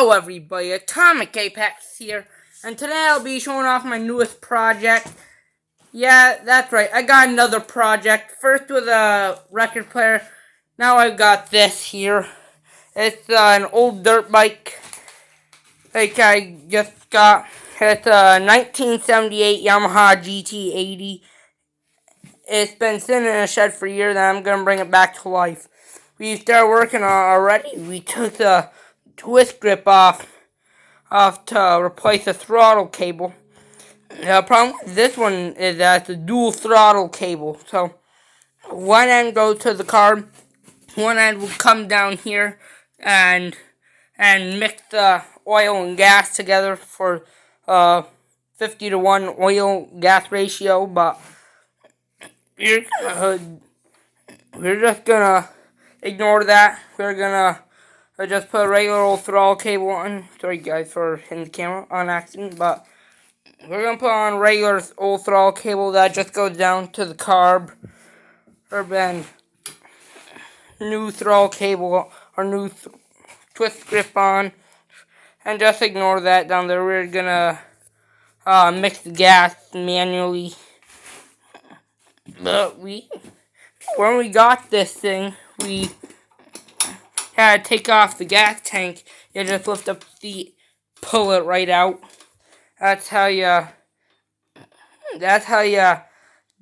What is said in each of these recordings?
Hello everybody, Atomic Apex here, and today I'll be showing off my newest project. Yeah, that's right, I got another project. First with a record player, now I've got this here. It's an old dirt bike, like I just got. It's a 1978 Yamaha GT80. It's been sitting in a shed for years, and I'm going to bring it back to life. We started working on it already. We took the twist grip off to replace the throttle cable. The problem with this one is that it's a dual throttle cable. So one end goes to the carb, one end will come down here and mix the oil and gas together for 50-to-1 oil gas ratio. But we're just gonna ignore that. We're gonna just put a regular old throttle cable on. Sorry guys for hitting the camera on accident, but we're gonna put on regular old throttle cable that just goes down to the carb. And new throttle cable or new twist grip on, and just ignore that down there. We're gonna mix the gas manually. But when we got this thing, we had to take off the gas tank. You just lift up the seat, pull it right out. That's how you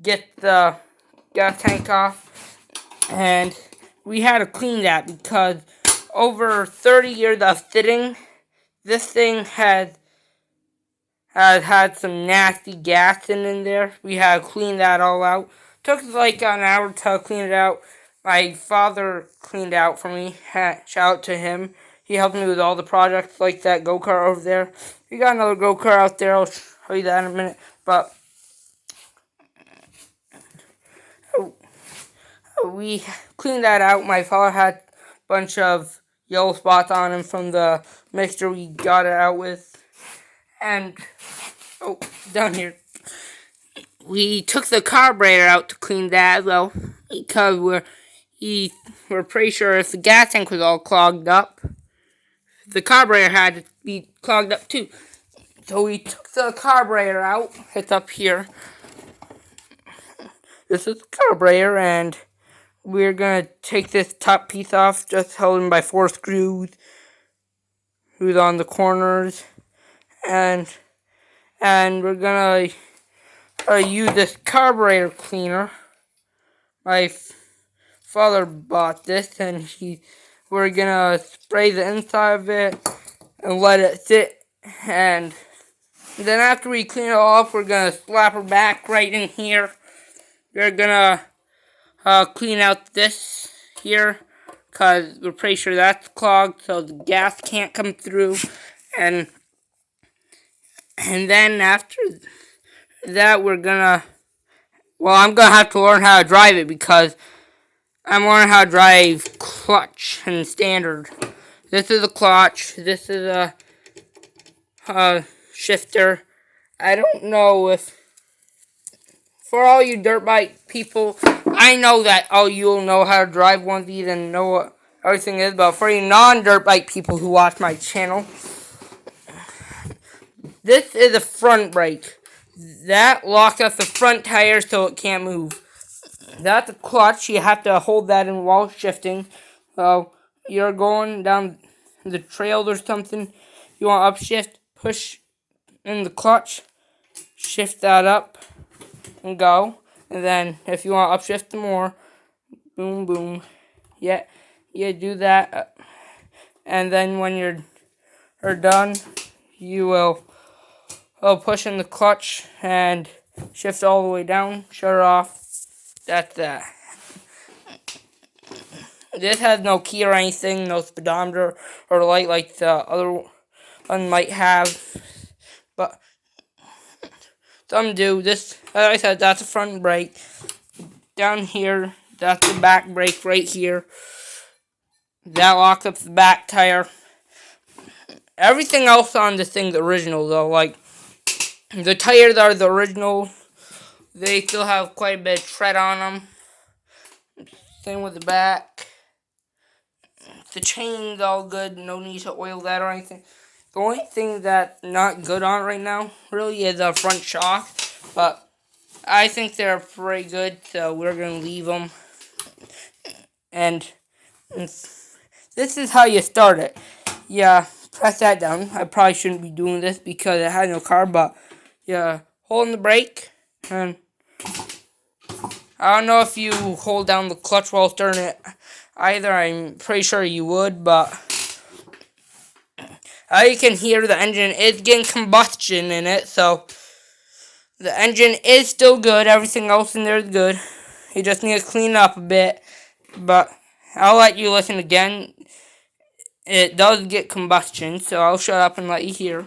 get the gas tank off. And we had to clean that because over 30 years of sitting, this thing has had some nasty gas in there. We had to clean that all out. Took like an hour to clean it out. My father cleaned it out for me. Shout out to him. He helped me with all the projects, like that go-kart over there. We got another go-kart out there. I'll show you that in a minute. But we cleaned that out. My father had a bunch of yellow spots on him from the mixture we got it out with. And, down here, we took the carburetor out to clean that as well, because we're pretty sure if the gas tank was all clogged up, the carburetor had to be clogged up too. So we took the carburetor out. It's up here. This is the carburetor, and we're gonna take this top piece off, just held in by 4 screws. Who's on the corners, and we're gonna use this carburetor cleaner. My father bought this, and we're gonna spray the inside of it and let it sit. And then after we clean it all up, we're gonna slap her back right in here. We're gonna clean out this here, because we're pretty sure that's clogged, so the gas can't come through. And then after that, I'm gonna have to learn how to drive it, because I'm learning how to drive clutch and standard. This is a clutch. This is a shifter. I don't know if, for all you dirt bike people, I know that you'll know how to drive one of these and know what everything is, but for you non-dirt bike people who watch my channel, this is a front brake. That locks up the front tire so it can't move. That's a clutch. You have to hold that in while shifting. So you're going down the trails or something. You want to upshift, push in the clutch, shift that up, and go. And then if you want to upshift more, boom, boom. Yeah, you do that. And then when you're done, you will push in the clutch and shift all the way down, shut her off. That's that. This has no key or anything, no speedometer or light like the other one might have. But some do. This, as I said, that's the front brake. Down here, that's the back brake right here. That locks up the back tire. Everything else on this thing's original though. Like, the tires are the original. They still have quite a bit of tread on them. Same with the back. The chain's all good. No need to oil that or anything. The only thing that's not good on it right now really is the front shock. But I think they're pretty good, so we're going to leave them. And this is how you start it. Yeah, press that down. I probably shouldn't be doing this because it had no carb, but yeah, holding the brake. And I don't know if you hold down the clutch while starting it either. I'm pretty sure you would, but you can hear the engine is getting combustion in it, so the engine is still good. Everything else in there is good. You just need to clean it up a bit, but I'll let you listen again. It does get combustion, so I'll shut up and let you hear.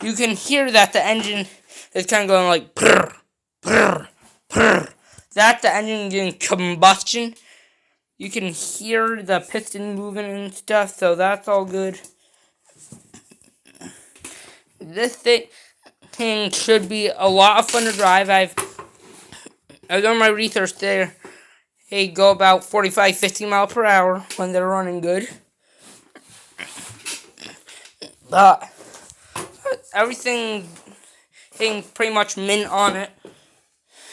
You can hear that the engine is kind of going like purr, purr, purr. That's the engine getting combustion. You can hear the piston moving and stuff, so that's all good. This thing should be a lot of fun to drive. I've done my research there. They go about 45, 50 miles per hour when they're running good. But everything pretty much mint on it.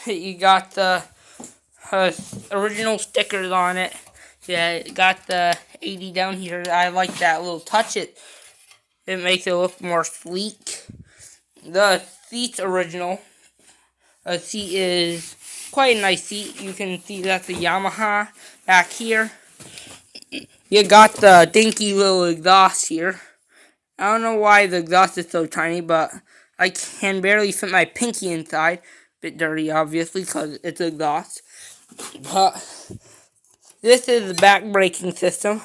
You got the original stickers on it. Yeah, it got the 80 down here. I like that little touch. It makes it look more sleek. The seat's original. The seat is quite a nice seat. You can see that's a Yamaha back here. You got the dinky little exhaust here. I don't know why the exhaust is so tiny, but I can barely fit my pinky inside. Bit dirty, obviously, because it's exhaust. But this is the back braking system.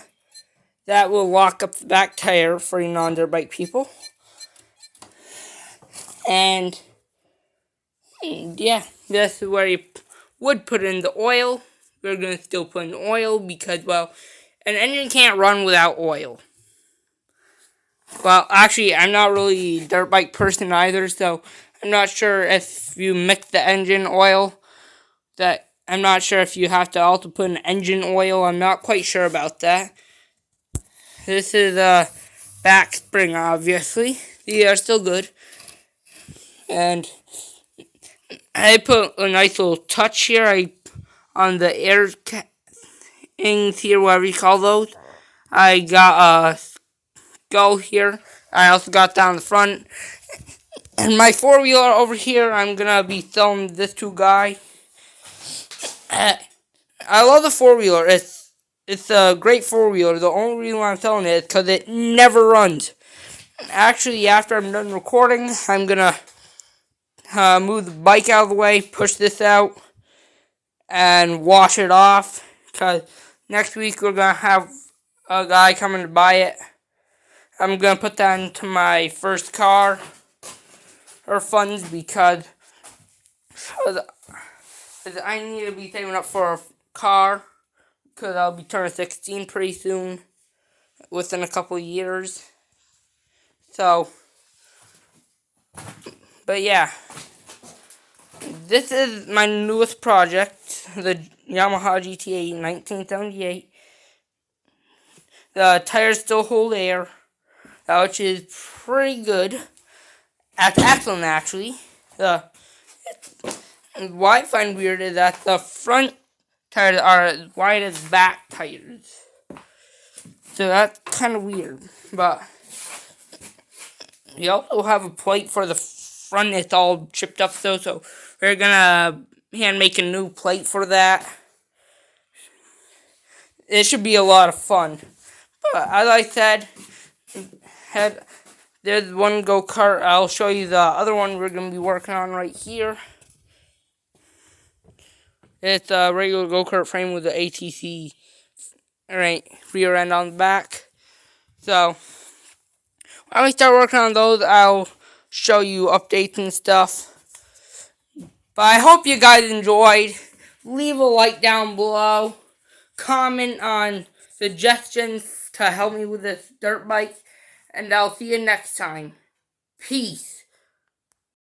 That will lock up the back tire for you non-dirt bike people. And yeah, this is where you would put in the oil. We're going to still put in the oil because, well, an engine can't run without oil. Well, actually, I'm not really a dirt bike person either, so I'm not sure if you mix the engine oil. I'm not sure if you have to also put in engine oil. I'm not quite sure about that. This is a back spring, obviously. These are still good. And I put a nice little touch here. On the air things here, whatever you call those. I got a skull here. I also got down the front. And my four-wheeler over here, I'm going to be selling this to a guy. I love the four-wheeler. It's a great four-wheeler. The only reason why I'm selling it is because it never runs. Actually, after I'm done recording, I'm going to move the bike out of the way, push this out, and wash it off. Because next week we're going to have a guy coming to buy it. I'm going to put that into my first car or funds because I need to be saving up for a car because I'll be turning 16 pretty soon, within a couple of years. So, but yeah, this is my newest project, the Yamaha GT80 1978. The tires still hold air, which is pretty good. That's excellent, actually. What I find weird is that the front tires are as wide as back tires. So that's kind of weird. But we also have a plate for the front. It's all chipped up though, so we're gonna hand make a new plate for that. It should be a lot of fun. But as I said, there's one go-kart. I'll show you the other one we're gonna be working on right here. It's a regular go-kart frame with the ATC rear end on the back. So when we start working on those, I'll show you updates and stuff. But I hope you guys enjoyed. Leave a like down below. Comment on suggestions to help me with this dirt bike. And I'll see you next time. Peace.